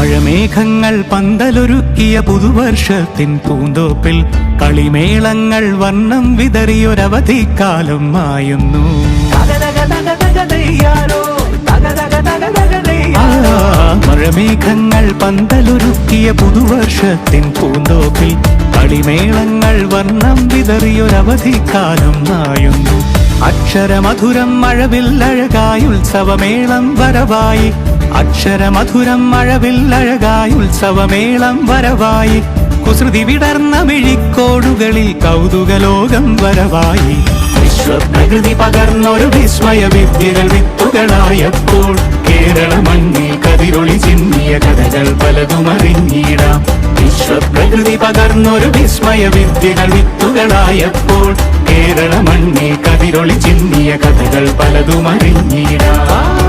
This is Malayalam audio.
മഴമേഘങ്ങൾ പന്തലൊരുക്കിയ പുതുവർഷത്തിൻ പൂന്തോപ്പിൽ കളിമേളങ്ങൾ വർണ്ണം വിതറിയൊരവധിക്കാലം മായുന്നു. മഴമേഘങ്ങൾ പന്തലൊരുക്കിയ പുതുവർഷത്തിൻ പൂന്തോപ്പിൽ കളിമേളങ്ങൾ വർണ്ണം വിതറിയൊരവധിക്കാലം മായുന്നു. അക്ഷരമധുരം മഴവില്ലഴകായി ഉത്സവമേളം വരവായി. അക്ഷരമധുരം മഴവില്ലഴകായി ഉത്സവമേളം വരവായി. കുസൃതി വിടർന്ന മിഴിക്കോടുകളിൽ കൗതുകലോകം വരവായി. വിശ്വപ്രകൃതി പകർന്നൊരു വിസ്മയ വിദ്യകൾ വിത്തുകളായപ്പോൾ കേരള മണ്ണിൽ കതിരൊളി ചിന്നിയ കഥകൾ പലതും അറിഞ്ഞിടാം. വിശ്വപ്രകൃതി പകർന്നൊരു വിസ്മയ വിദ്യകൾ വിത്തുകളായപ്പോൾ കേരള മണ്ണിൽ കതിരൊളി ചിന്നിയ കഥകൾ പലതും അറിഞ്ഞിടാം.